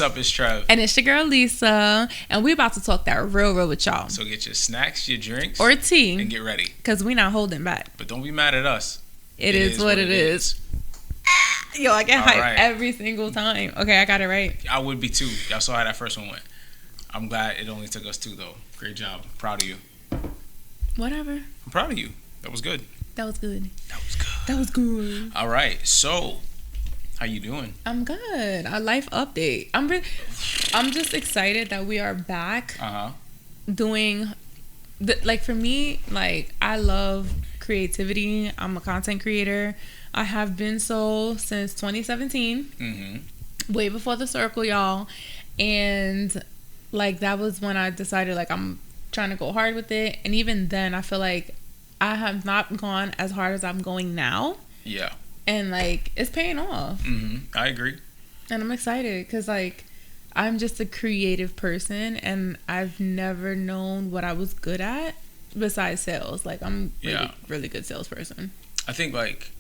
up? It's Trev. And it's your girl, Leesa. And we about to talk that real with y'all. So get your snacks, your drinks. Or tea. And get ready. Because we not holding back. But don't be mad at us. It is what it is. Yo, I get hyped every single time. Okay, I got it right. I would be too. Y'all saw how that first one went. I'm glad it only took us two, though. Great job. Proud of you. Whatever. I'm proud of you. That was good. That was good. That was good. That was good. All right. So, how you doing? I'm good. A life update. I'm just excited that we are back doing for me, like, I love creativity. I'm a content creator. I have been so since 2017, way before the circle, y'all. And like, that was when I decided, like, I'm trying to go hard with it. And even then, I feel like I have not gone as hard as I'm going now. Yeah. And like, it's paying off. I agree. And I'm excited because, like, I'm just a creative person and I've never known what I was good at besides sales. Like, I'm really good salesperson. I think, like,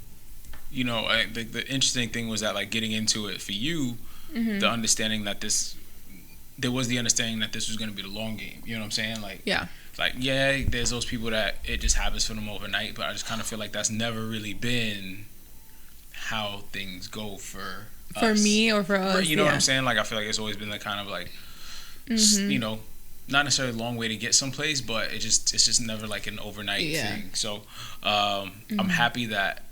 you know, the interesting thing was that, like, getting into it for you, the understanding that there was the understanding that this was going to be the long game. You know what I'm saying? Like, there's those people that it just happens for them overnight, but I just kind of feel like that's never really been how things go for us. Me or for us. You know what I'm saying? Like, I feel like it's always been the kind of, like, you know, not necessarily a long way to get someplace, but it's just never like an overnight thing. So I'm happy that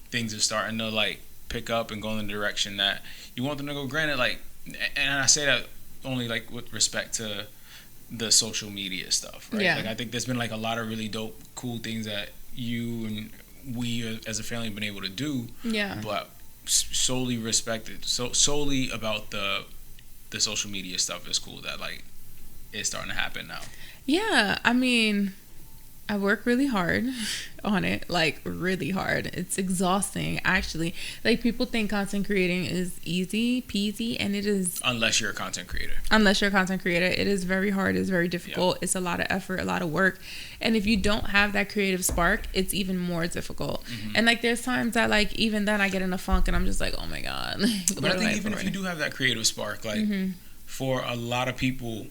things are starting to, like, pick up and go in the direction that you want them to go. Granted, like, and I say that only, like, with respect to the social media stuff, right? Like, I think there's been, like, a lot of really dope, cool things that you and we as a family have been able to do. Yeah. But solely about the social media stuff is cool that, like, it's starting to happen now. Yeah, I mean, I work really hard on it, like, really hard. It's exhausting, actually. Like, people think content creating is easy peasy, and it is. Unless you're a content creator. It is very hard. It's very difficult. Yep. It's a lot of effort, a lot of work. And if you don't have that creative spark, it's even more difficult. And, like, there's times that, like, even then I get in a funk and I'm just like, oh my God. But I think even if you do have that creative spark, like, for a lot of people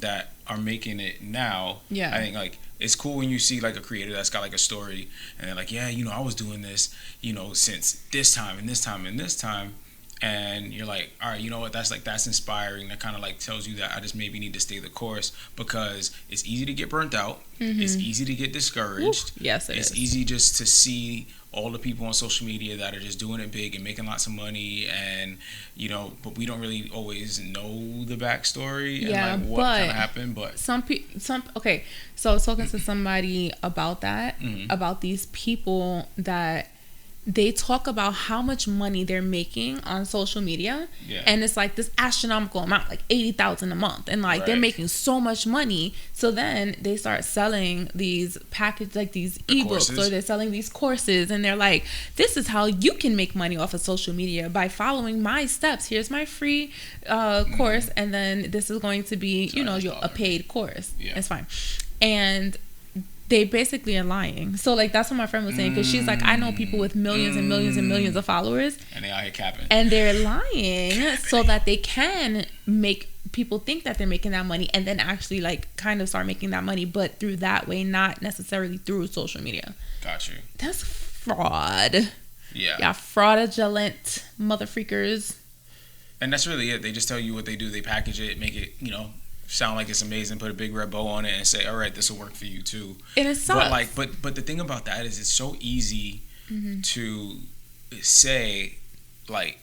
that are making it now, I think, like, it's cool when you see, like, a creator that's got, like, a story and they're like, yeah, you know, I was doing this, you know, since this time and this time and this time, and you're like, all right, you know what, that's inspiring. That kind of, like, tells you that I just maybe need to stay the course, because it's easy to get burnt out. It's easy to get discouraged. Yes, it's easy just to see all the people on social media that are just doing it big and making lots of money, and, you know, but we don't really always know the backstory and, like, what kind of happened. But okay, so I was talking to somebody about that, about these people that they talk about how much money they're making on social media, and it's like this astronomical amount, like $80,000 a month, and, like, they're making so much money. So then they start selling these these ebooks, or they're selling these courses, and they're like, this is how you can make money off of social media by following my steps. Here's my free course, and then this is going to be, you know, a paid course. It's fine. And they basically are lying. So, like, that's what my friend was saying, because she's like, I know people with millions and millions and millions of followers, and they out here capping, and they're lying so that they can make people think that they're making that money, and then actually, like, kind of start making that money, but through that way, not necessarily through social media. Got you. That's fraud. Yeah, fraudulent motherfreakers. And that's really it. They just tell you what they do. They package it, make it, you know, sound like it's amazing, put a big red bow on it, and say, all right, this will work for you too. And it sucks. But, like, but the thing about that is, it's so easy to say, like,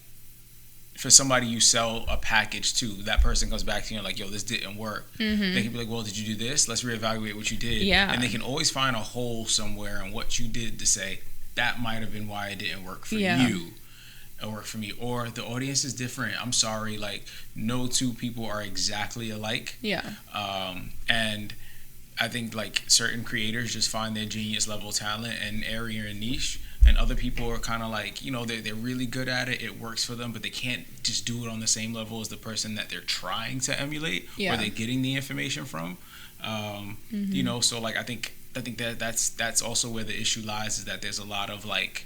for somebody you sell a package to, that person comes back to you and, like, yo, this didn't work. They can be like, well, did you do this? Let's reevaluate what you did. Yeah. And they can always find a hole somewhere in what you did to say, that might have been why it didn't work for you. It worked for me, or the audience is different. I'm sorry, like, no two people are exactly alike. Yeah. And I think, like, certain creators just find their genius level talent and area and niche, and other people are kind of like, you know, they're really good at it. It works for them, but they can't just do it on the same level as the person that they're trying to emulate, or they're getting the information from. You know, so, like, I think that's also where the issue lies, is that there's a lot of, like,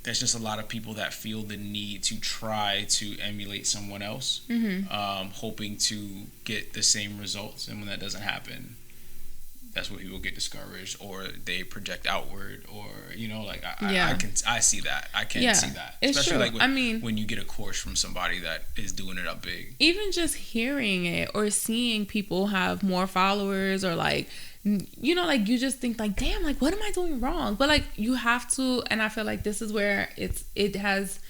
there's just a lot of people that feel the need to try to emulate someone else, hoping to get the same results, and when that doesn't happen, that's where people get discouraged, or they project outward, or I see that. I can see that, especially like when you get a course from somebody that is doing it up big. Even just hearing it or seeing people have more followers, or like, like you just think like, damn, like what am I doing wrong? But like you have to, and I feel like this is where it has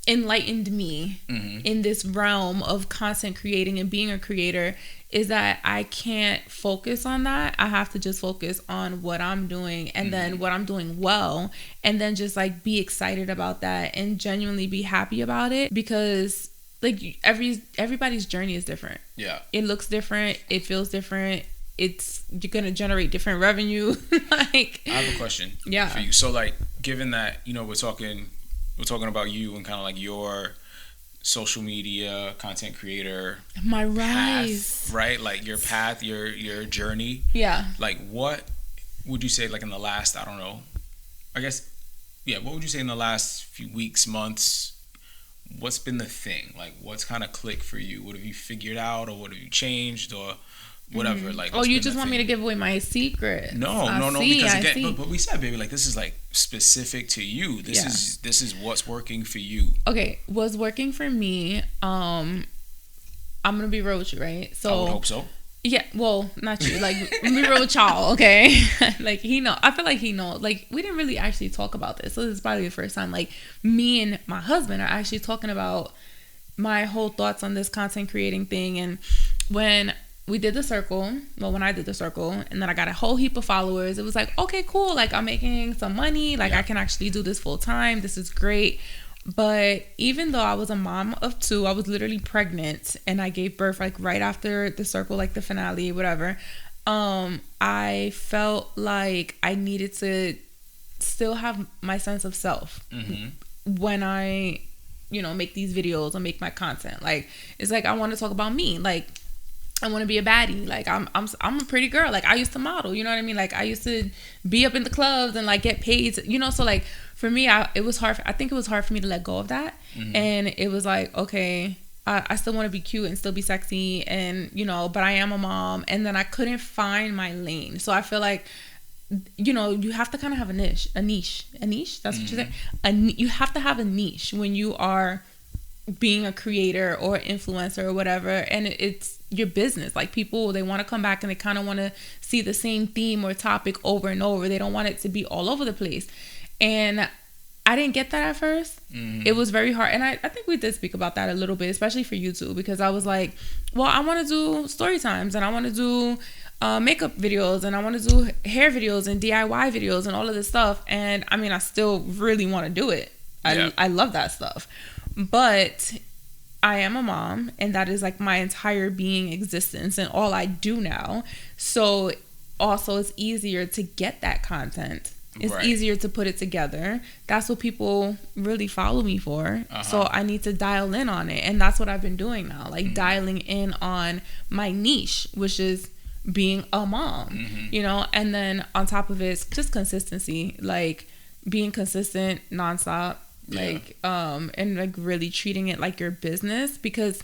enlightened me in this realm of content creating and being a creator, is that I can't focus on that. I have to just focus on what I'm doing, and then what I'm doing well, and then just like be excited about that and genuinely be happy about it, because like everybody's journey is different. Yeah. It looks different. It feels different. You're going to generate different revenue. Like, I have a question for you. So like, given that, we're talking about you and kind of like your social media content creator, my rise path, right? Like your path, your journey. Yeah. Like, what would you say, like in the last, I don't know, I guess, what would you say in the last few weeks, months, what's been the thing? Like, what's kind of clicked for you? What have you figured out, or what have you changed, or whatever? Like, you just want me to give away my secret? No, because again, but we said, baby, like, this is like specific to you. This is what's working for you. Okay, what's working for me, I'm gonna be real with you, right? So I would hope so. Yeah, well, not you. Like, be real with y'all, okay? Like, I feel like he knows. Like, we didn't really actually talk about this, so this is probably the first time, like, me and my husband are actually talking about my whole thoughts on this content creating thing. And when I did the circle, and then I got a whole heap of followers, it was like, okay, cool. Like, I'm making some money. Like, I can actually do this full time. This is great. But even though I was a mom of 2, I was literally pregnant, and I gave birth like right after the circle, like the finale, whatever. I felt like I needed to still have my sense of self when I, make these videos or make my content. Like, it's like I want to talk about me. Like, I want to be a baddie. Like, I'm a pretty girl. Like, I used to model, you know what I mean? Like, I used to be up in the clubs and like get paid, so like for me, it was hard. I think it was hard for me to let go of that. And it was like, okay, I still want to be cute and still be sexy, and but I am a mom. And then I couldn't find my lane. So I feel like, you have to kind of have a niche. That's what you say. You have to have a niche when you are being a creator or influencer or whatever, and it's your business. Like, people, they want to come back and they kind of want to see the same theme or topic over and over. They don't want it to be all over the place. And I didn't get that at first. It was very hard. And I think we did speak about that a little bit, especially for YouTube, because I was like, well, I want to do story times, and I want to do makeup videos, and I want to do hair videos and DIY videos and all of this stuff. And I mean, I still really want to do it. I love that stuff. But I am a mom, and that is like my entire being existence and all I do now. So also it's easier to get that content. It's easier to put it together. That's what people really follow me for. So I need to dial in on it. And that's what I've been doing now. Like, dialing in on my niche, which is being a mom, and then on top of it, it's just consistency. Like, being consistent nonstop. Like, and like really treating it like your business, because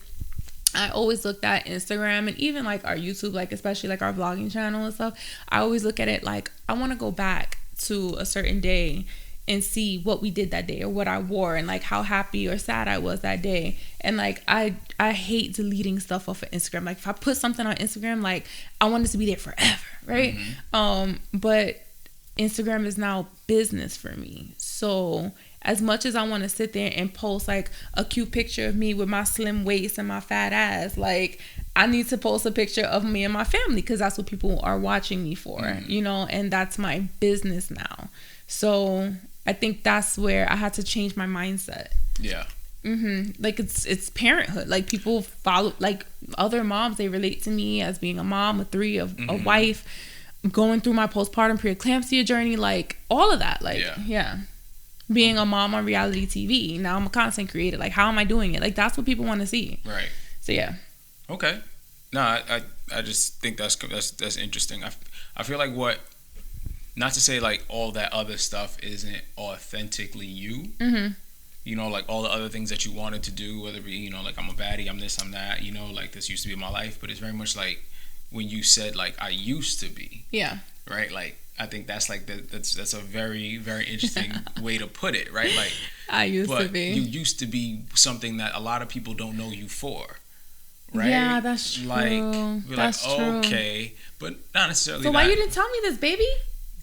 I always looked at Instagram and even like our YouTube, like especially like our vlogging channel and stuff. I always look at it like, I want to go back to a certain day and see what we did that day, or what I wore, and like how happy or sad I was that day. And like, I hate deleting stuff off of Instagram. Like, if I put something on Instagram, like, I want it to be there forever, right? But Instagram is now business for me. So as much as I want to sit there and post like a cute picture of me with my slim waist and my fat ass, like, I need to post a picture of me and my family, because that's what people are watching me for, and that's my business now. So I think that's where I had to change my mindset. Yeah. Like, it's parenthood. Like, people follow, like, other moms, they relate to me as being a mom of 3, a wife, going through my postpartum preeclampsia journey, like all of that. Like, being a mom on reality TV. Now I'm a content creator. Like, how am I doing it? Like, that's what people want to see. Right. So yeah. Okay. No, I just think that's interesting. I feel like what not to say like all that other stuff isn't authentically you. You know, like all the other things that you wanted to do, whether it be, you know, like I'm a baddie, I'm this, I'm that, you know, like this used to be my life. But it's very much like when you said like I used to be. Yeah. Right? Like I think that's like that's a very, very interesting way to put it, right? Like I used to be. You used to be something that a lot of people don't know you for. Right? Yeah, that's true. Like that's true. Okay, but not necessarily. So why you didn't tell me this, baby?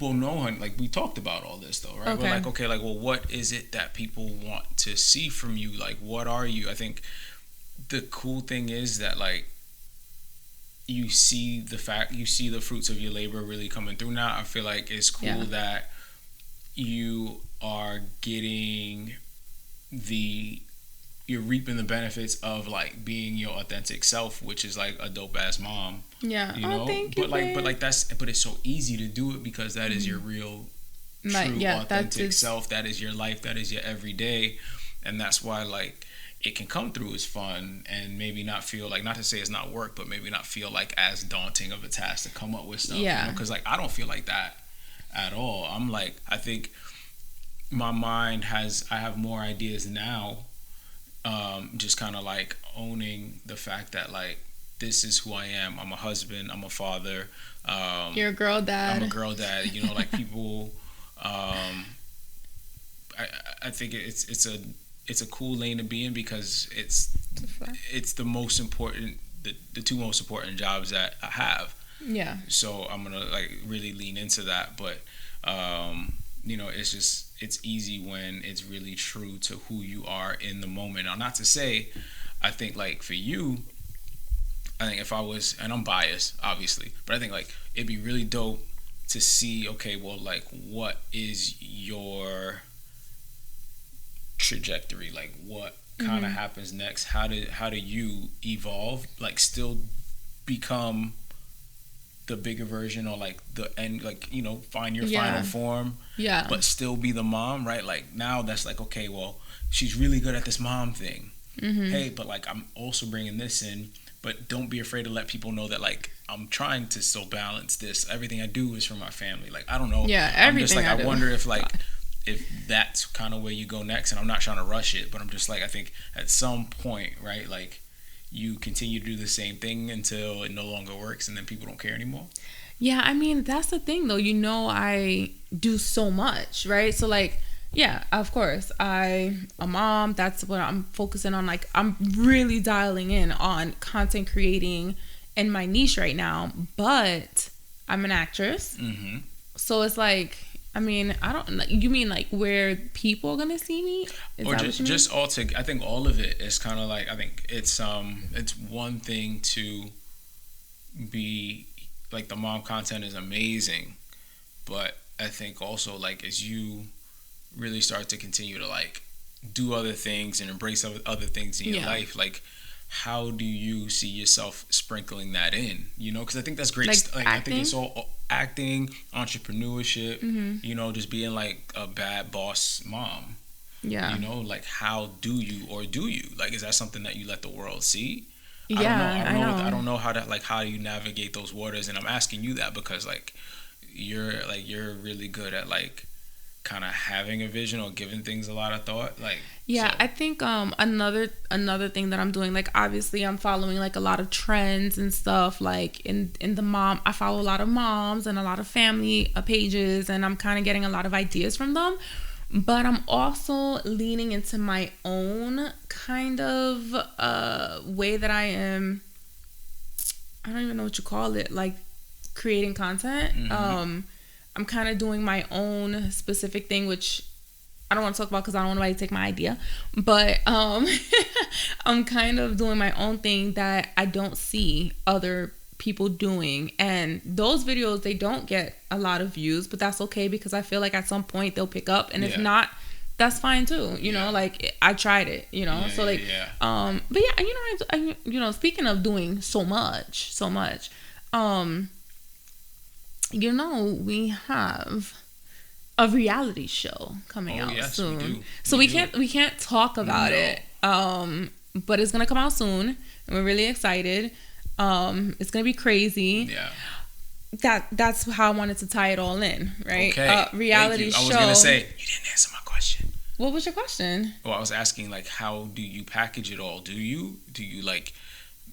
Well, no, honey, like we talked about all this though, right? Okay. We're like, okay, like, well, what is it that people want to see from you? Like, what are you? I think the cool thing is that like you see the fruits of your labor really coming through now. I feel like it's cool that you are getting you're reaping the benefits of like being your authentic self, which is like a dope ass mom. Yeah. You know? Thank you, but it's so easy to do it because that is your real true authentic self. That is your life, that is your everyday. And that's why like it can come through as fun and maybe not feel like, not to say it's not work, but maybe not feel like as daunting of a task to come up with stuff. Yeah. Because like I don't feel like that at all. I'm like, I think my mind I have more ideas now. Just kind of like owning the fact that like this is who I am. I'm a husband. I'm a father. You're a girl dad. I'm a girl dad. You know, like people. I think it's a cool lane to be in because it's the most important, the two most important jobs that I have. Yeah. So I'm gonna like really lean into that, but you know, it's easy when it's really true to who you are in the moment. Now, not to say, I think like for you, I think if I was, and I'm biased, obviously, but I think like it'd be really dope to see, okay, well, like what is your trajectory? Like what kind of happens next? How do you evolve? Like still become the bigger version or like the end, like, you know, find your final form, but still be the mom, right? Like now that's like, okay, well, she's really good at this mom thing. Hey, but like I'm also bringing this in, but don't be afraid to let people know that like I'm trying to still balance this. Everything I do is for my family. Like I don't know. Yeah, everything. I'm just like I wonder if like if that's kind of where you go next. And I'm not trying to rush it, but I'm just like I think at some point, right, like you continue to do the same thing until it no longer works and then people don't care anymore. Yeah, I mean, that's the thing though. You know, I do so much, right? So like, yeah, of course, I'm a mom. That's what I'm focusing on. Like, I'm really dialing in on content creating in my niche right now, but I'm an actress. So it's like, I mean, I don't. You mean like where people are gonna see me? Is or that just all to. I think all of it is kind of like I think it's one thing to be like the mom content is amazing, but I think also like as you really start to continue to like do other things and embrace other things in your life, like how do you see yourself sprinkling that in? You know, because I think that's great. Like I think it's all acting, entrepreneurship, you know, just being like a bad boss mom. Yeah. You know, like how do you like, is that something that you let the world see? I don't know how how you navigate those waters, and I'm asking you that because like you're really good at like kind of having a vision or giving things a lot of thought. Like so. I think another thing that I'm doing, like obviously I'm following like a lot of trends and stuff, like in the mom, I follow a lot of moms and a lot of family pages, and I'm kind of getting a lot of ideas from them, but I'm also leaning into my own kind of way that I don't even know what you call it, like creating content. I'm kind of doing my own specific thing, which I don't want to talk about because I don't want anybody to take my idea. But I'm kind of doing my own thing that I don't see other people doing. And those videos, they don't get a lot of views, but that's okay because I feel like at some point they'll pick up. And if not, that's fine too. You know, like I tried it, you know. But yeah, you know, speaking of doing so much, you know, we have a reality show coming out soon. We do. So we can't talk about it. But it's gonna come out soon, and we're really excited. It's gonna be crazy. Yeah. that's how I wanted to tie it all in, right? Okay. Reality show. I was gonna say you didn't answer my question. What was your question? Well, I was asking like, how do you package it all? Do you like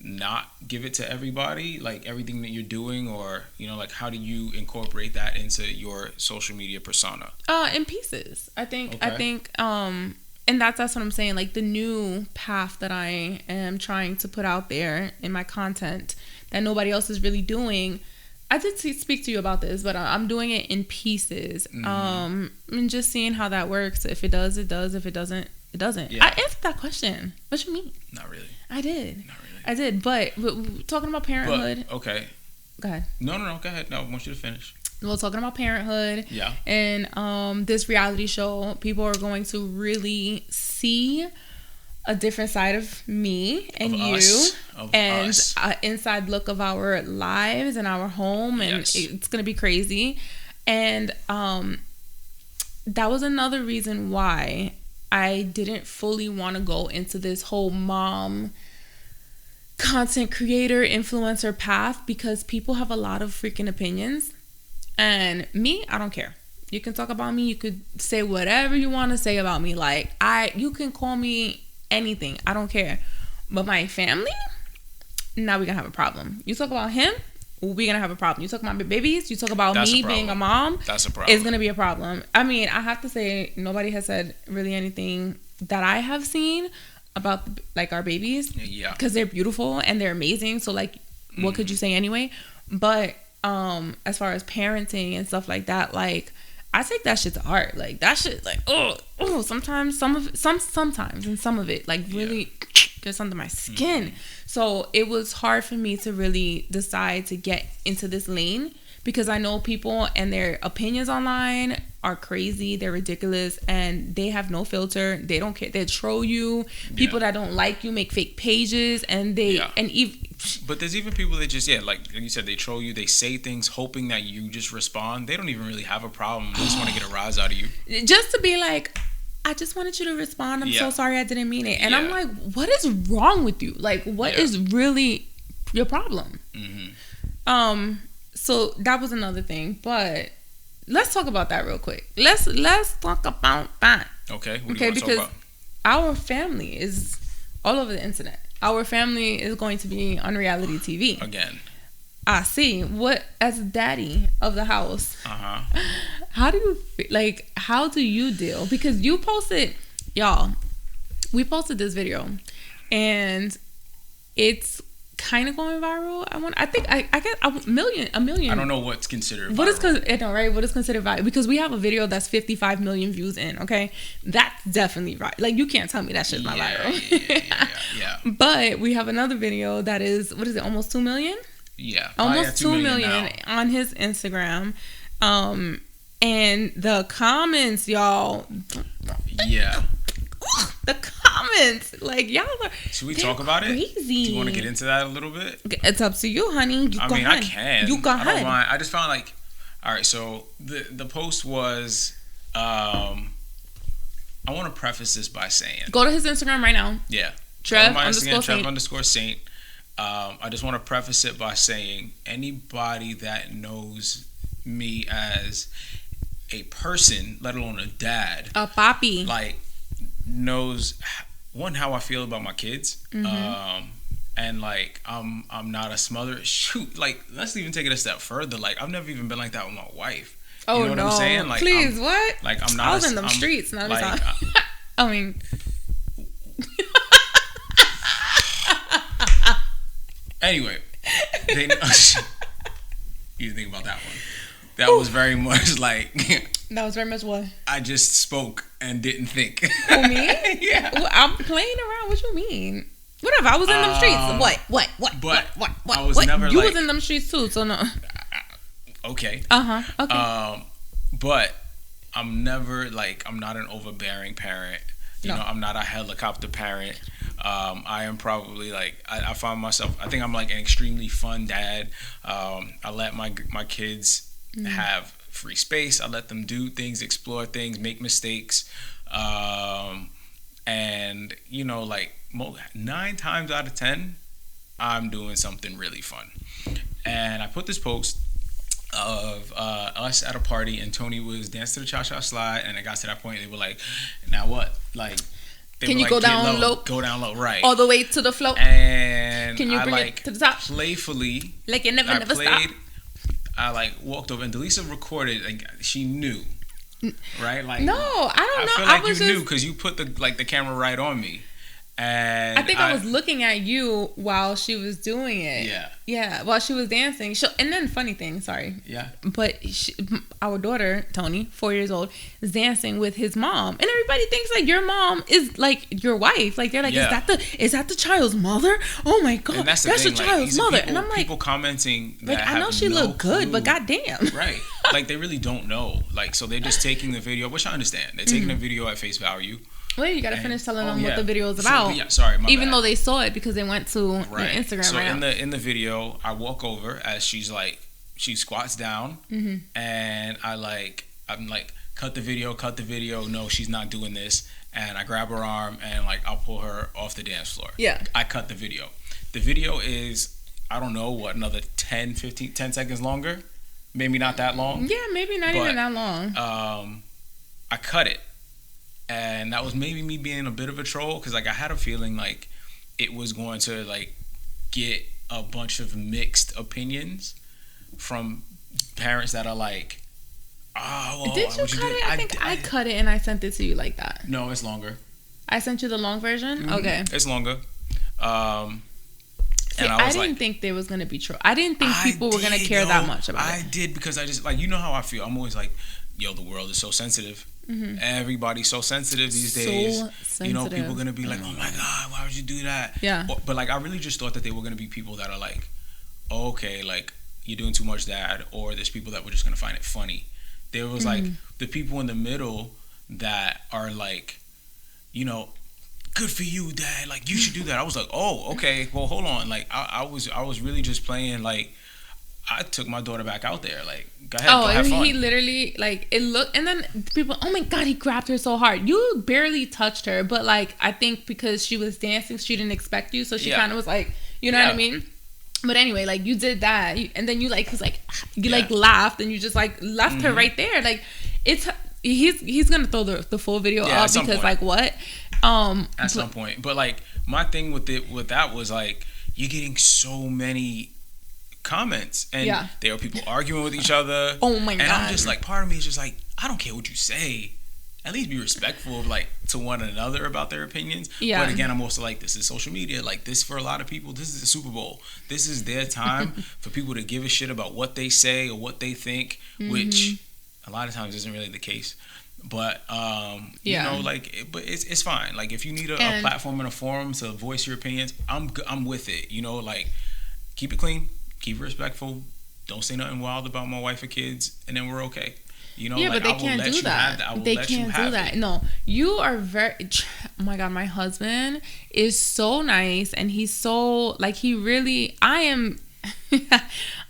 not give it to everybody, like everything that you're doing, or like how do you incorporate that into your social media persona? In pieces. I think and that's what I'm saying, like the new path that I am trying to put out there in my content that nobody else is really doing. I did speak to you about this, but I'm doing it in pieces. And just seeing how that works. If it does, it does. If it doesn't, it doesn't. Yeah. I answered that question. What you mean? Not really. I did. Not really. I did. But talking about parenthood. But, okay. Go ahead. No. Go ahead. No, I want you to finish. Well, talking about parenthood. Yeah. And this reality show, people are going to really see a different side of me and an inside look of our lives and our home, and it's gonna be crazy. And that was another reason why I didn't fully want to go into this whole mom content creator influencer path, because people have a lot of freaking opinions, and me, I don't care. You can talk about me, you could say whatever you want to say about me, like you can call me anything, I don't care. But my family, now we're gonna have a problem. You talk about him, we're gonna have a problem. You talk about my babies, you talk about me being a mom, that's a problem. It's gonna be a problem. I mean, I have to say, nobody has said really anything that I have seen about like our babies, because they're beautiful and they're amazing. So like, what could you say anyway? But as far as parenting and stuff like that, like, I take that shit to heart. Like, that shit, like, sometimes sometimes and some of it, like, really gets under my skin. So it was hard for me to really decide to get into this lane, because I know people and their opinions online are crazy, they're ridiculous, and they have no filter. They don't care. They troll you. People that don't like you make fake pages, and but there's even people that just like you said, they troll you. They say things hoping that you just respond. They don't even really have a problem. They just want to get a rise out of you, just to be like, I just wanted you to respond. I'm so sorry, I didn't mean it. And I'm like, what is wrong with you? Like, what is really your problem? So that was another thing, but let's talk about that real quick. Let's talk about that. Okay. What do you want to talk about? Our family is all over the internet. Our family is going to be on reality TV again. I see. What, as daddy of the house? How do you feel? Like, how do you deal? Because you posted, y'all. We posted this video, and it's kind of going viral. I think I get a million. I don't know what's considered viral. What is considered viral? Because we have a video that's 55 million views in. Okay, that's definitely right. Like, you can't tell me that shit's not viral. Yeah. But we have another video that is, what is it, almost 2 million? Yeah, almost 2 million on his Instagram. And the comments, y'all. Yeah. The comments, like, y'all are. Should we talk about it? Do you want to get into that a little bit? It's up to you, honey. I can. You go ahead. I don't mind. I just found like, all right. So the post was, I want to preface this by saying, go to his Instagram right now. Yeah, Trev_Saint. I just want to preface it by saying, anybody that knows me as a person, let alone a dad, a papi, like, knows how I feel about my kids. And like, I'm not a smother. Shoot, like, let's even take it a step further. Like, I've never even been like that with my wife. You know what I'm saying? Like, please, what? Like, I'm not. I was in them streets. Not like, I mean. Anyway, you think about that one. That was very much like. That was very much what? I just spoke and didn't think. Who, me? Yeah. Well, I'm playing around. What you mean? Whatever. I was in them streets. What? I was never. You was in them streets too. So no. Okay. Okay. But I'm never like. I'm not an overbearing parent. You know, I'm not a helicopter parent. I am probably like. I find myself. I think I'm like an extremely fun dad. I let my kids have free space. I let them do things, explore things, make mistakes, and you know, like 9 times out of 10, I'm doing something really fun. And I put this post, of us at a party, and Tony was dancing to the cha-cha slide, and it got to that point, they were like, now what? Like, can you go down low? Go down low, right. All the way to the float. And can you bring it to the top? Playfully, like it never stop. I like walked over, and Leesa recorded, like she knew. Right? Like, no, I don't know. I feel like you knew because you put the camera right on me. And I think I was looking at you while she was doing it. Yeah. Yeah, while she was dancing. And then funny thing, sorry. Yeah. But our daughter, Tony, 4 years old, is dancing with his mom. And everybody thinks like your mom is like your wife. Like they're like, is that the child's mother? Oh my God. And that's the child's mother. People, and I'm like, people commenting that like, I know she looked good, but goddamn. Right. Like they really don't know. Like, so they're just taking the video, which I understand. They're taking the video at face value. Well, you gotta finish telling them what the video is about. Even bad. Though they saw it because they went to Instagram. So in the video, I walk over as she squats down, and I'm like, cut the video. No, she's not doing this. And I grab her arm and like I'll pull her off the dance floor. Yeah. I cut the video. The video is, I don't know what, another 10 seconds longer. Maybe not that long. Yeah, maybe not even that long. I cut it. And that was maybe me being a bit of a troll because like I had a feeling like it was going to like get a bunch of mixed opinions from parents that are like, oh, well, did you cut it? I think I cut it and I sent it to you like that. No, it's longer. I sent you the long version. Mm-hmm. Okay, it's longer. See, and I didn't think there was gonna be troll. I didn't think people were gonna care that much about it. I did because I just like, you know how I feel. I'm always like, yo, the world is so sensitive. Mm-hmm. Everybody's so sensitive these days. Sensitive. You know, people are gonna be like, "Oh my God, why would you do that?" Yeah. But like, I really just thought that they were gonna be people that are like, oh, "Okay, like you're doing too much, Dad," or there's people that were just gonna find it funny. There was like the people in the middle that are like, you know, good for you, Dad. Like you should do that. I was like, oh, okay. Well, hold on. Like I was really just playing like. I took my daughter back out there. Like, go ahead, go have fun. He literally, like, it looked, and then people, oh my God, he grabbed her so hard. You barely touched her, but, like, I think because she was dancing, she didn't expect you, so she kind of was like, you know what I mean? But anyway, like, you did that, and then you, like, was like, you, like, laughed, and you just, like, left her right there. Like, he's gonna throw the full video up because, point. Like, what? At some point. But, like, my thing with that was, like, you're getting so many comments and there are people arguing with each other. Oh my God. And I'm just like, part of me is just like, I don't care what you say, at least be respectful of like to one another about their opinions. But again, I'm also like, this is social media. Like this, for a lot of people, this is the Super Bowl. This is their time for people to give a shit about what they say or what they think, which a lot of times isn't really the case. But you know, like, but it's fine. Like if you need a platform and a forum to voice your opinions, I'm with it. You know, like keep it clean. Keep it respectful. Don't say nothing wild about my wife or kids, and then we're okay. You know, yeah, like, but they can't do that. They can't do that. No, you are very. Oh my God, my husband is so nice, and he's so like he really. I am.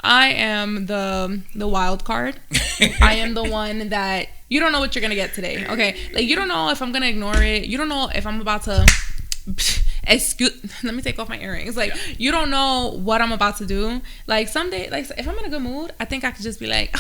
I am the wild card. I am the one that you don't know what you're gonna get today. Okay, like you don't know if I'm gonna ignore it. You don't know if I'm about to. Let me take off my earrings. Like you don't know what I'm about to do. Like someday, like if I'm in a good mood, I think I could just be like,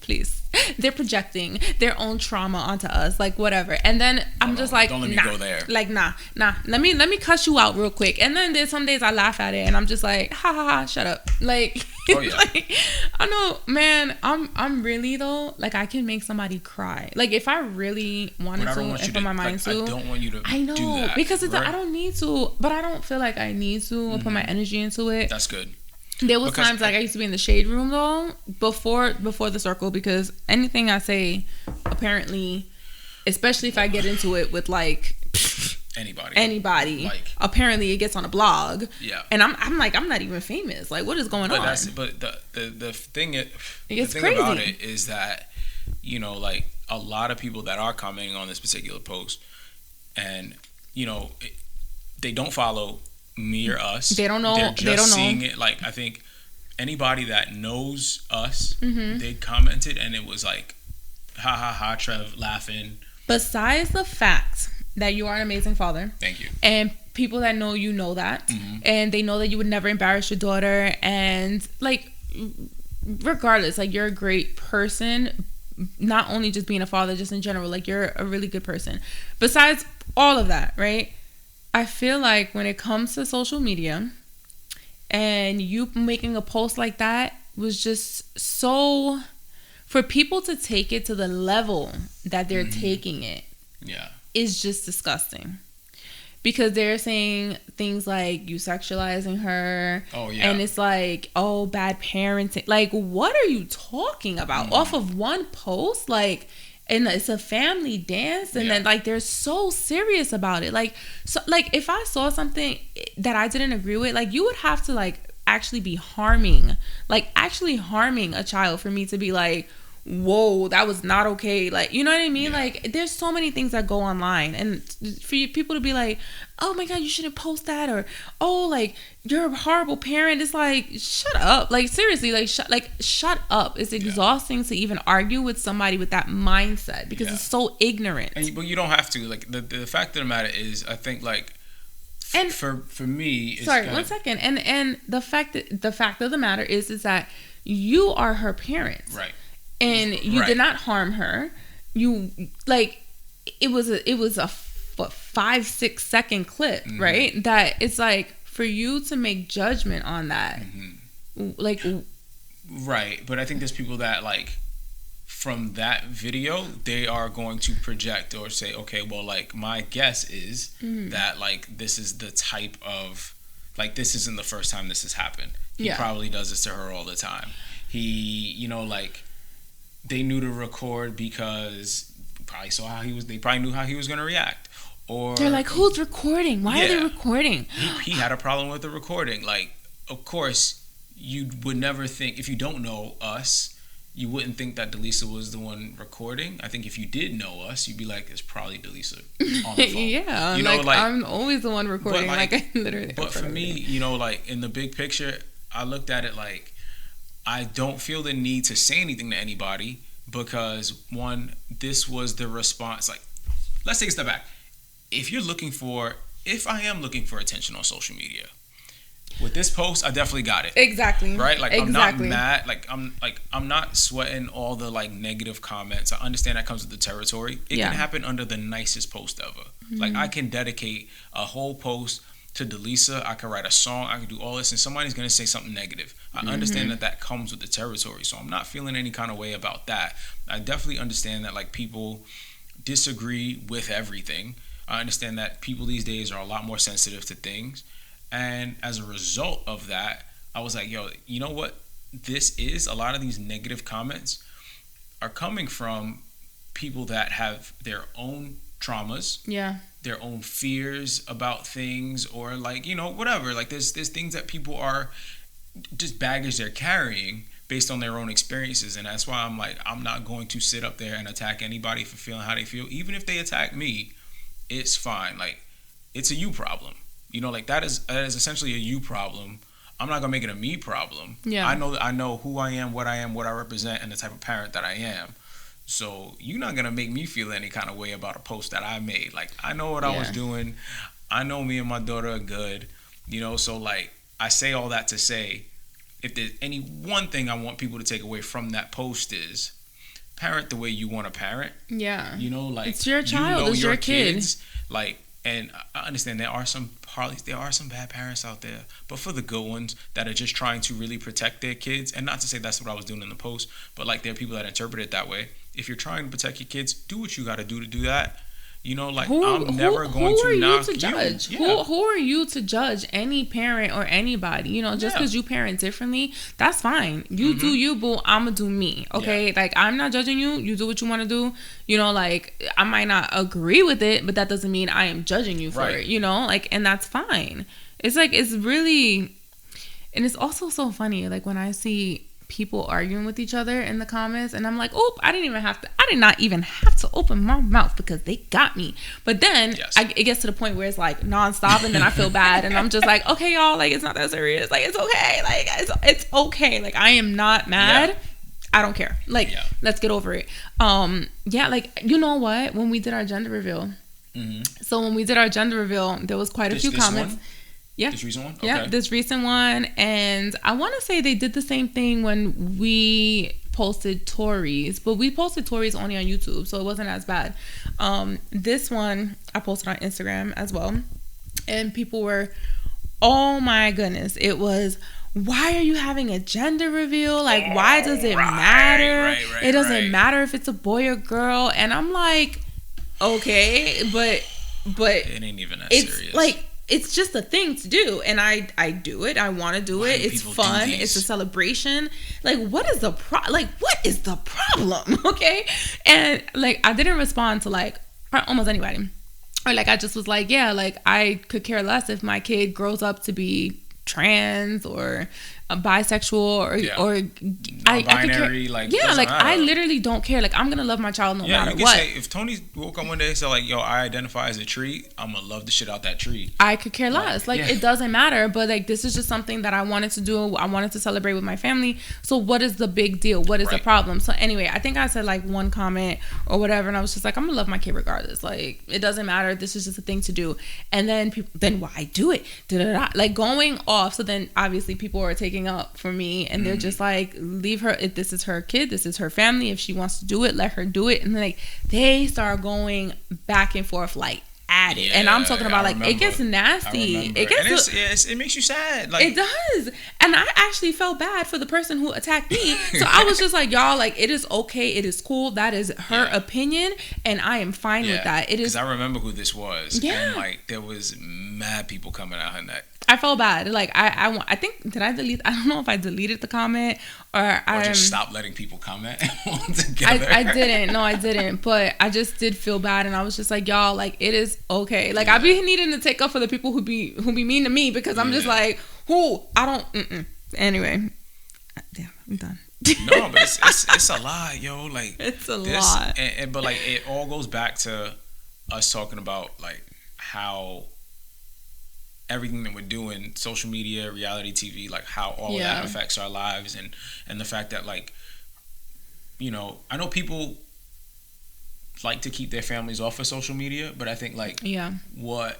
please. They're projecting their own trauma onto us, like whatever. And then I'm just like, don't let me go there. Like nah. Let me cuss you out real quick. And then there's some days I laugh at it, and I'm just like, ha ha ha, shut up. Like, like I know, man. I'm really though. Like I can make somebody cry. Like if I really wanted to, and put my mind to. I don't want you to. I know do that, because it's I don't need to, but I don't feel like I need to put my energy into it. That's good. There was times like I used to be in the shade room though before the circle because anything I say apparently, especially if I get into it with like anybody like, apparently it gets on a blog. Yeah, and I'm like I'm not even famous. Like what is going on? But the thing crazy about it is that you know like a lot of people that are commenting on this particular post and you know they don't follow me or us. They don't know. They're just seeing it. Like I think anybody that knows us, they commented and it was like, ha ha ha, Trev laughing. Besides the fact that you are an amazing father, thank you, and people that know you know that, and they know that you would never embarrass your daughter, and like regardless, like, you're a great person, not only just being a father, just in general, like, you're a really good person. Besides all of that, right? I feel like when it comes to social media and you making a post like that was just so, for people to take it to the level that they're taking it, is just disgusting. Because they're saying things like, you sexualizing her. Oh, yeah. And it's like, oh, bad parenting. Like, what are you talking about? Off of one post? Like, and it's a family dance. And then, like, they're so serious about it. Like, so, like, if I saw something that I didn't agree with, like, you would have to, like, actually be harming a child for me to be like, whoa, that was not okay. Like, you know what I mean? Like, there's so many things that go online, and for people to be like, oh my god, you shouldn't post that, or oh, like, you're a horrible parent. It's like, shut up. Like, seriously, like, shut up. It's exhausting to even argue with somebody with that mindset, because it's so ignorant. But you don't have to. Like, the fact of the matter is, I think, like, and for me, it's sorry, 1 second. And the fact of the matter is that you are her parents, right? And you did not harm her. You, like, it was a 5-6 second clip, right? That it's like, for you to make judgment on that, like, right. But I think there's people that, like, from that video, they are going to project or say, okay, well, like, my guess is that, like, this is the type of, like, this isn't the first time this has happened. He probably does this to her all the time. He, you know, like, they knew to record because they probably knew how he was going to react. Or they're like, who's recording? Why are they recording? He had a problem with the recording. Like, of course, you would never think, if you don't know us, you wouldn't think that Leesa was the one recording. I think if you did know us, you'd be like, it's probably Leesa on the phone. Yeah, you know, like, I'm always the one recording. Like, I literally. But for me, you know, like, in the big picture, I looked at it like, I don't feel the need to say anything to anybody because, one, this was the response. Like, let's take a step back. If I am looking for attention on social media, with this post, I definitely got it. Exactly. Right? Like, exactly. I'm not mad. I'm not sweating all the, like, negative comments. I understand that comes with the territory. It can happen under the nicest post ever. Like, I can dedicate a whole post to Leesa. I can write a song. I can do all this, and somebody's gonna say something negative. I understand that comes with the territory, so I'm not feeling any kind of way about that. I definitely understand that, like, people disagree with everything. I understand that people these days are a lot more sensitive to things, and as a result of that, I was like, yo, you know what? This is a lot of these negative comments are coming from people that have their own traumas. Yeah. Their own fears about things, or, like, you know, whatever. Like, there's things that people are just baggage they're carrying based on their own experiences, and that's why I'm like, I'm not going to sit up there and attack anybody for feeling how they feel. Even if they attack me, it's fine. Like, it's a you problem. You know, like, that is essentially a you problem. I'm not gonna make it a me problem. Yeah. I know who I am, what I represent, and the type of parent that I am. So you're not going to make me feel any kind of way about a post that I made. Like, I know what I was doing. I know me and my daughter are good. You know, so, like, I say all that to say, if there's any one thing I want people to take away from that post is parent the way you want to parent. Yeah. You know, like, it's your child, you know, it's your kids. Kid. Like, and I understand there are some bad parents out there, but for the good ones that are just trying to really protect their kids, and not to say that's what I was doing in the post, but, like, there are people that interpret it that way. If you're trying to protect your kids, do what you got to do that. You know, like, I'm never going to knock you. Judge? Yeah. Who are you to judge any parent or anybody? You know, just because you parent differently, that's fine. You do you, boo. I'm going to do me. Okay? Yeah. Like, I'm not judging you. You do what you want to do. You know, like, I might not agree with it, but that doesn't mean I am judging you for it. You know, like, and that's fine. It's like, it's really, and it's also so funny, like, when I see people arguing with each other in the comments, and I'm like, oh, I did not even have to open my mouth because they got me. But then it gets to the point where it's like nonstop, and then I feel bad, and I'm just like, okay, y'all, like, it's not that serious. Like, it's okay. Like, it's okay. Like, I am not mad. Yeah. I don't care. Like, let's get over it. Like, you know what? When we did our gender reveal, so when we did our gender reveal, there was quite a few comments. Yeah. This recent one? Okay. Yeah, this recent one. And I want to say they did the same thing when we posted Tori's, but we posted Tori's only on YouTube, so it wasn't as bad. This one I posted on Instagram as well. And people were, oh my goodness, it was, why are you having a gender reveal? Like, why does it matter? It doesn't matter if it's a boy or girl. And I'm like, okay, but it ain't even that serious. Like, it's just a thing to do, and I do it. I want to do it. It's fun. It's a celebration. Like, what is the problem? Okay, and like, I didn't respond to like almost anybody, or like I just was like, yeah, like I could care less if my kid grows up to be trans or bisexual or I could care. Like, yeah, like I literally don't care. Like, I'm gonna love my child no matter what. Say, if Tony woke up one day and said like, yo, I identify as a tree, I'm gonna love the shit out that tree. I could care less. Like, it doesn't matter. But like, this is just something that I wanted to do. I wanted to celebrate with my family. So what is the big deal? What is the problem? So anyway, I think I said like one comment or whatever, and I was just like, I'm gonna love my kid regardless. Like, it doesn't matter. This is just a thing to do. And then people, then why do it? Like, going off. So then obviously people are taking up for me, and they're just like, leave her. If this is her kid, this is her family. If she wants to do it, let her do it. And then like, they start going back and forth like at it. And I'm talking about like, it gets nasty. It gets, it makes you sad. Like, it does. And I actually felt bad for the person who attacked me. So I was just like, y'all, like, it is okay. It is cool. That is her opinion, and I am fine with that. It is. Because I remember who this was. Yeah. And like, there was mad people coming out her neck. I felt bad. Like, I think, did I delete? I don't know if I deleted the comment or just stop letting people comment altogether. I didn't. No, I didn't. But I just did feel bad, and I was just like, y'all, like, it is okay. Like, I be needing to take up for the people who be mean to me, because I'm just like, I don't. Anyway, damn, I'm done. No, but it's a lot, yo. Like, it's a lot. But like, it all goes back to us talking about like how everything that we're doing, social media, reality TV, like how all of that affects our lives, and the fact that, like, you know, I know people like to keep their families off of social media, but I think like what,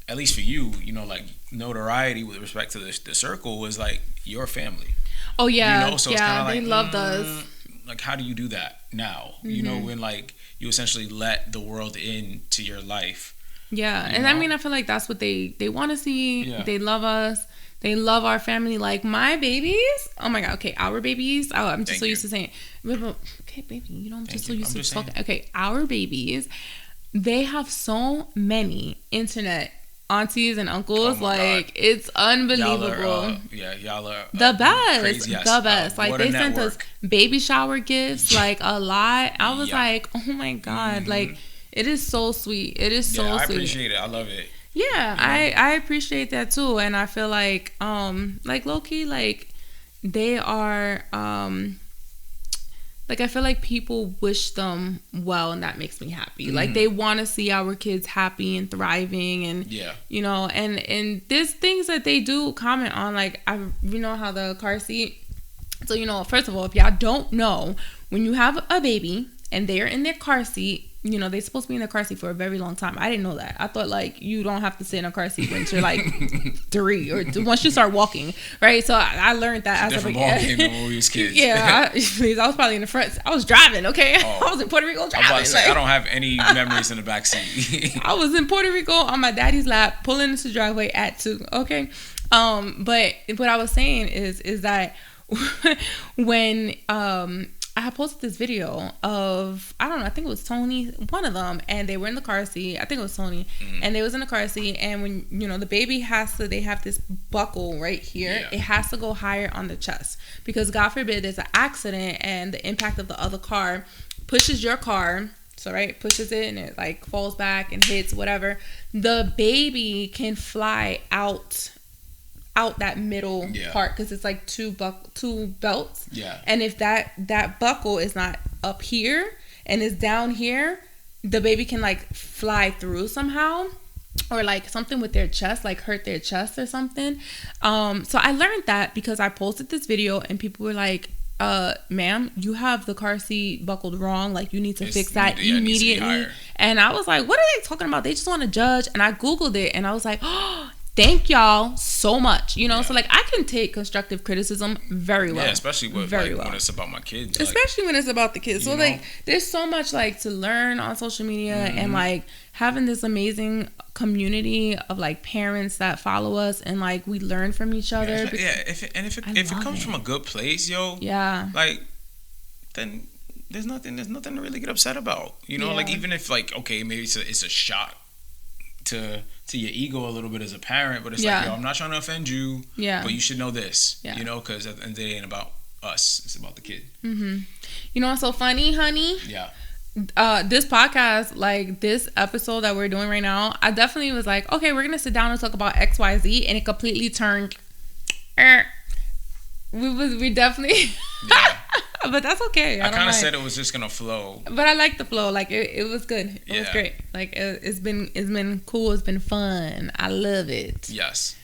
at least for you, you know, like notoriety with respect to the circle was like your family. Oh yeah, you know, so it's kind of like, they loved us. Like, how do you do that now? You know, when like you essentially let the world into your life. Yeah, and know? I mean, I feel like that's what they want to see. Yeah. They love us. They love our family. Like, my babies. Oh my God. Okay, our babies. Oh, I'm just used to saying it. Okay, baby. You know, I'm just so used to talking. Okay, our babies. They have so many internet aunties and uncles. Like, God. It's unbelievable. Y'all are the best. Crazy the best. Like, they sent us baby shower gifts. Like, a lot. I was like, oh my God. Like, it is so sweet. It is so sweet. I appreciate it. I love it. Yeah, I appreciate that too. And I feel like low-key, like, they are, like, I feel like people wish them well, and that makes me happy. Like, they want to see our kids happy and thriving, and, you know, and there's things that they do comment on, like, you know how the car seat. So, you know, first of all, if y'all don't know, when you have a baby and they're in their car seat, you know, they're supposed to be in a car seat for a very long time. I didn't know that. I thought, like, you don't have to sit in a car seat when you're, like, 3 or once you start walking, right? So I learned that as a ballgame than when we was kids. Yeah, I was probably in the front. I was driving, okay? I was in Puerto Rico driving. I was about to say, I don't have any memories in the back seat. I was in Puerto Rico on my daddy's lap, pulling into the driveway at 2, okay? But what I was saying is that when I had posted this video of, I don't know, I think it was Tony, one of them, and they were in the car seat. I think it was Tony, and they was in the car seat, and when, you know, the baby they have this buckle right here. It has to go higher on the chest, because God forbid there's an accident and the impact of the other car pushes your car, so pushes it, and it like falls back and hits whatever. The baby can fly out that middle part, because it's like two belts. Yeah. And if that buckle is not up here and is down here, the baby can like fly through somehow, or like something with their chest, like hurt their chest or something. So I learned that because I posted this video, and people were like, ma'am, you have the car seat buckled wrong. Like, you need to fix that immediately. And I was like, what are they talking about? They just want to judge. And I Googled it, and I was like, oh, thank y'all so much. You know, so like I can take constructive criticism very well. Yeah, especially with, when it's about my kids. Especially when it's about the kids. So like there's so much like to learn on social media and like having this amazing community of like parents that follow us and like we learn from each other. If it comes from a good place, like then there's nothing to really get upset about. You know, like even if like okay, maybe it's a shock to your ego a little bit as a parent, but it's like, yo, I'm not trying to offend you, but you should know this, you know, because at the end of the day, it ain't about us, it's about the kid. You know what's so funny, honey? This podcast, like this episode that we're doing right now, I definitely was like, okay, we're gonna sit down and talk about XYZ, and it completely turned. We definitely. But that's okay. I kind of said it was just gonna flow. But I like the flow. Like it was good. It was great. Like it's been cool. It's been fun. I love it. Yes.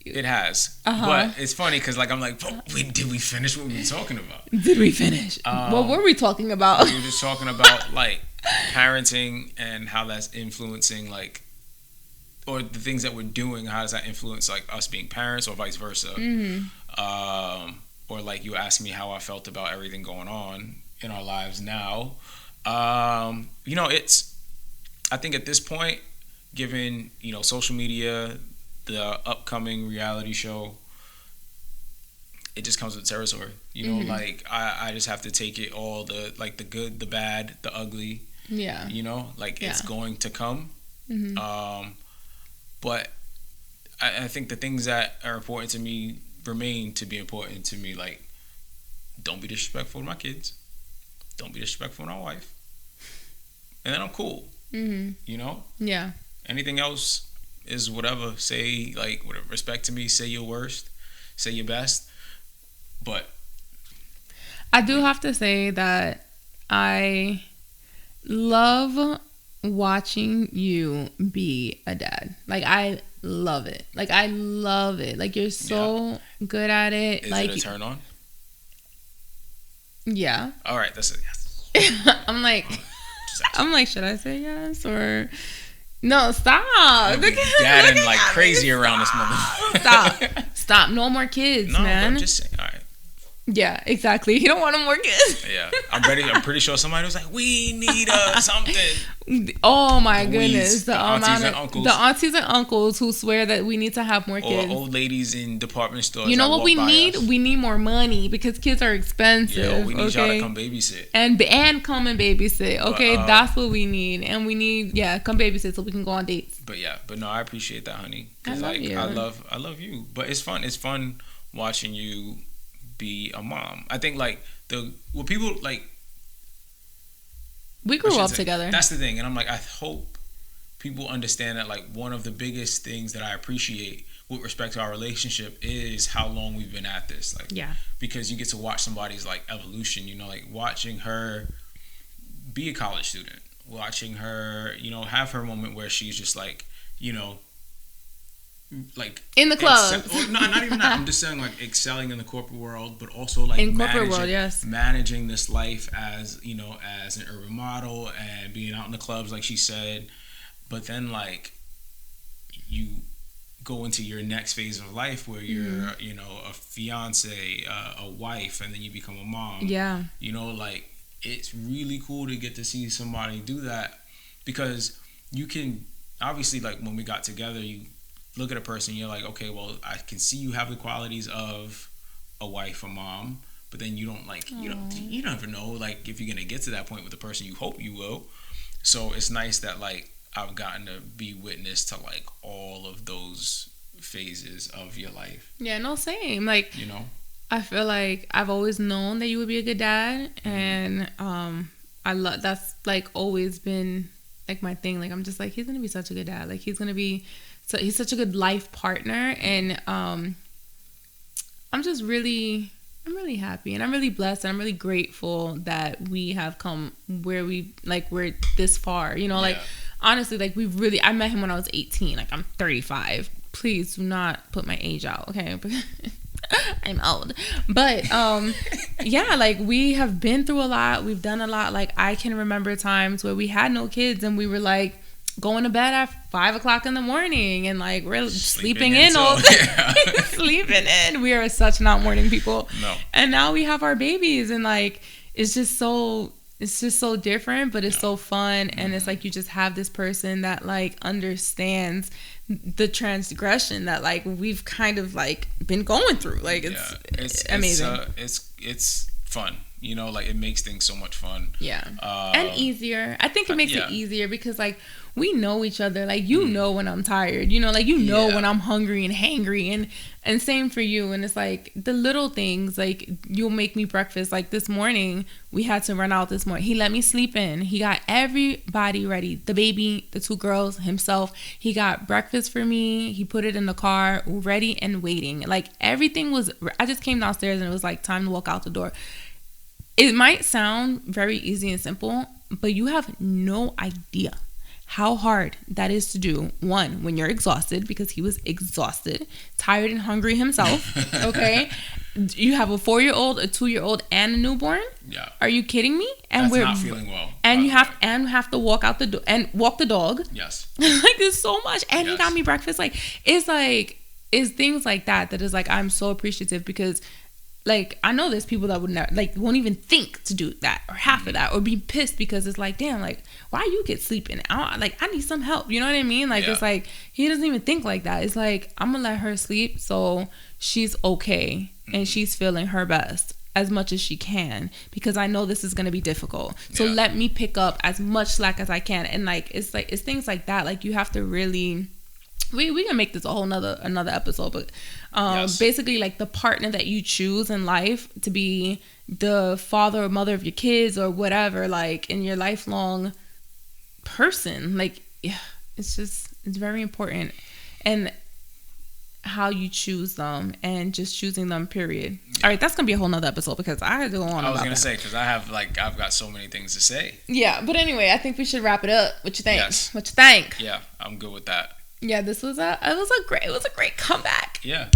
It has. But it's funny because like I'm like, did we finish what we were talking about? Did we finish? What were we talking about? We were just talking about like parenting and how that's influencing like, or the things that we're doing. How does that influence like us being parents or vice versa? Or like you asked me how I felt about everything going on in our lives now. You know, I think at this point, given, you know, social media, the upcoming reality show, it just comes with territory. You know, like I just have to take it all, the like the good, the bad, the ugly. Yeah. You know, like it's going to come. But I think the things that are important to me remain to be important to me. Like, don't be disrespectful to my kids, don't be disrespectful to my wife, and then I'm cool. You know, anything else is whatever. Say like whatever, respect to me, say your worst, say your best. But I do have to say that I love watching you be a dad. Like I love it. Like I love it. Like you're so good at it. Is like it a turn on? Yeah. All right, that's it. Yes. I'm like, should I say yes or no? Stop. Dadding like crazy around this mother. Stop. No more kids, man. I'm just saying. All right. Yeah, exactly. You don't want no more kids. Yeah, I'm pretty sure somebody was like, we need something. Oh my goodness, the aunties and uncles. The aunties and uncles who swear that we need to have more kids. Or old ladies in department stores. You know what we need? We need more money because kids are expensive. Yeah, we need y'all to come babysit. And come and babysit. Okay, that's what we need, and we need come babysit so we can go on dates. But no, I appreciate that, honey. I love you. I love you. But it's fun. It's fun watching you be a mom. I think like people like we grew up together. That's the thing, and I'm like, I hope people understand that like one of the biggest things that I appreciate with respect to our relationship is how long we've been at this. Like, because you get to watch somebody's like evolution. You know, like watching her be a college student, watching her, you know, have her moment where she's just like, you know, like in the club. Not even that. I'm just saying like excelling in the corporate world, but also like in corporate world, managing this life as, you know, as an urban model and being out in the clubs like she said. But then like you go into your next phase of life where you're, you know, a fiance, a wife, and then you become a mom. Yeah. You know, like it's really cool to get to see somebody do that because you can obviously like when we got together, you look at a person, you're like, okay, well, I can see you have the qualities of a wife, a mom, but then you don't like, you never know, like, if you're going to get to that point with the person you hope you will. So it's nice that, like, I've gotten to be witness to, like, all of those phases of your life. Yeah, no, same. Like, you know? I feel like I've always known that you would be a good dad, and I love, that's, like, always been, like, my thing. Like, I'm just like, he's going to be such a good dad. Like, he's going to be... So he's such a good life partner, and I'm really happy, and I'm really blessed, and I'm really grateful that we have come where we're this far. You know, like honestly, like I met him when I was 18. Like I'm 35. Please do not put my age out, okay? I'm old, but like we have been through a lot. We've done a lot. Like I can remember times where we had no kids, and we were like, going to bed at 5 o'clock in the morning and like we're sleeping in sleeping in. We are such not morning people. No. And now we have our babies and like it's just so different, but it's so fun. And it's like you just have this person that like understands the transgression that like we've kind of like been going through. Like it's amazing. It's fun. You know, like it makes things so much fun. Yeah. And easier. I think it makes it easier because like we know each other. Like you know when I'm tired. You know, like you know when I'm hungry and hangry, and same for you. And it's like the little things. Like you'll make me breakfast. Like this morning we had to run out this morning. He let me sleep in. He got everybody ready. The baby, the 2 girls, himself. He got breakfast for me. He put it in the car, ready and waiting. Like everything was. I just came downstairs and it was like time to walk out the door. It might sound very easy and simple, but you have no idea how hard that is to do. One, when you're exhausted, because he was exhausted, tired and hungry himself. Okay, you have a 4-year-old, a 2-year-old, and a newborn. Yeah, are you kidding me? And we're not feeling well. And you have to walk out the door and walk the dog. Yes, like there's so much, and he got me breakfast. Like it's things like that is like I'm so appreciative because. Like, I know there's people that would never, like, won't even think to do that or half of that or be pissed because it's like, damn, like, why you get sleeping? I need some help. You know what I mean? Like, it's like, he doesn't even think like that. It's like, I'm going to let her sleep so she's okay and she's feeling her best as much as she can because I know this is going to be difficult. So let me pick up as much slack as I can. And, like, it's things like that. Like, you have to really... We can make this a whole another episode, but basically like the partner that you choose in life to be the father or mother of your kids or whatever, like in your lifelong person, like it's very important, and how you choose them and just choosing them, period. All right, that's gonna be a whole nother episode because I had to go on. I was gonna say because I've got so many things to say. Yeah, but anyway, I think we should wrap it up. What you think? Yes. What you think? Yeah, I'm good with that. Yeah, this was a great comeback. Yeah.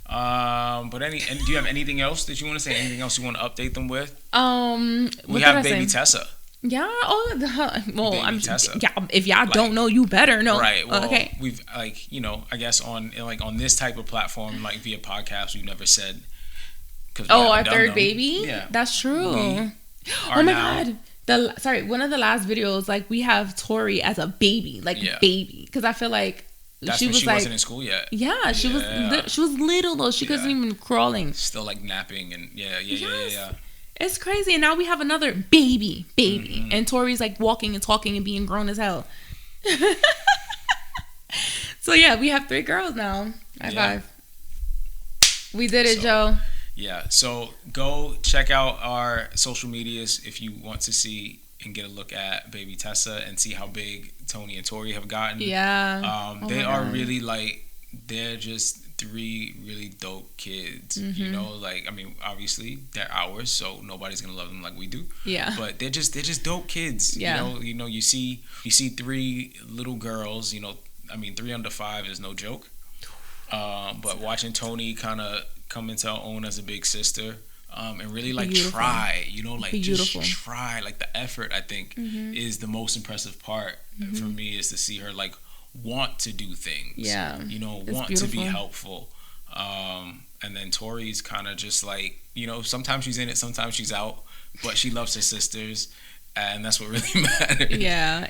But do you have anything else that you want to say? Anything else you want to update them with? We have baby Tessa. Yeah. Baby Tessa. Yeah. If y'all don't know, you better know. Right. Well, okay. We've I guess on this type of platform, like via podcast, we've never said. Our third baby. Yeah. That's true. Oh my God. One of the last videos, like we have Tori as a baby, baby, because I feel like she wasn't in school yet. Yeah, she was little though. She wasn't even crawling. Still like napping and yeah. It's crazy, and now we have another baby, and Tori's like walking and talking and being grown as hell. So yeah, we have 3 girls now. High five. We did it, Joe. Yeah, so go check out our social medias if you want to see and get a look at baby Tessa and see how big Tony and Tori have gotten. Yeah. They are really they're just 3 really dope kids. Mm-hmm. You know, like, I mean, obviously they're ours, so nobody's gonna love them like we do. Yeah. But they're just dope kids. Yeah. You know, you see 3 little girls. You know, I mean, 3 under 5 is no joke. But watching Tony kind of come into her own as a big sister, and really try, just try, like the effort I think is the most impressive part for me, is to see her like want to do things, want to be helpful, and then Tori's kind of just like, sometimes she's in it, sometimes she's out, but she loves her sisters, and that's what really matters. Yeah,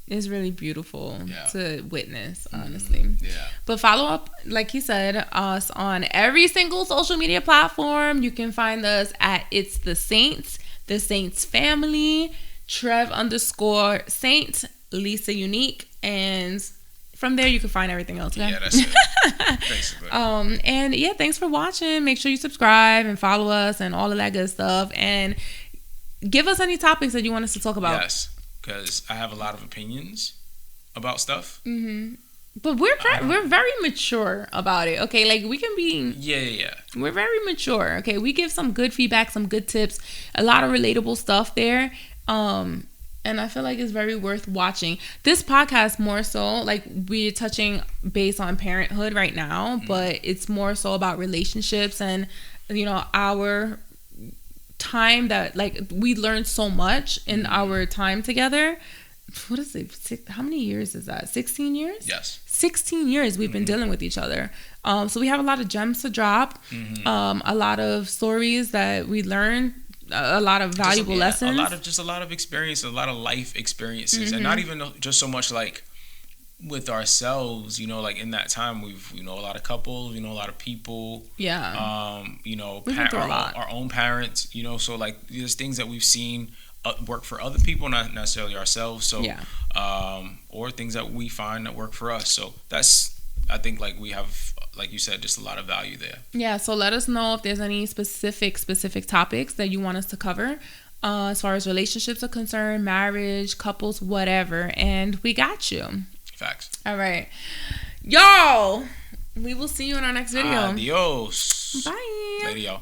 it's really beautiful to witness, honestly. Yeah. But follow up, like he said, us on every single social media platform. You can find us at It's The Saints Family, Trev_Saint, Leesa Unique, and from there you can find everything else. Okay? Yeah, that's it. Basically. And yeah, thanks for watching. Make sure you subscribe and follow us and all of that good stuff. And give us any topics that you want us to talk about. Yes. Because I have a lot of opinions about stuff. Mm-hmm. But we're very mature about it. Okay, like we can be. Yeah. We're very mature. Okay, we give some good feedback, some good tips, a lot of relatable stuff there. And I feel like it's very worth watching. This podcast more so, like we're touching base on parenthood right now, but it's more so about relationships and our time that like we learned so much in our time together what is it? How many years is that? 16 years? Yes. 16 years we've been dealing with each other. So we have a lot of gems to drop, a lot of stories that we learned, a lot of valuable lessons. A lot of experience, a lot of life experiences, and not even just so much like with ourselves, you know, like in that time we've, you know, a lot of couples, you know, a lot of people, you know, our own parents, you know, so like there's things that we've seen work for other people, not necessarily ourselves, so or things that we find that work for us. So that's, I think, like we have, like you said, just a lot of value there. Yeah, so let us know if there's any specific topics that you want us to cover, as far as relationships are concerned, marriage, couples, whatever, and we got you. Facts. All right, y'all, we will see you in our next video. Adios. Bye. Later, y'all.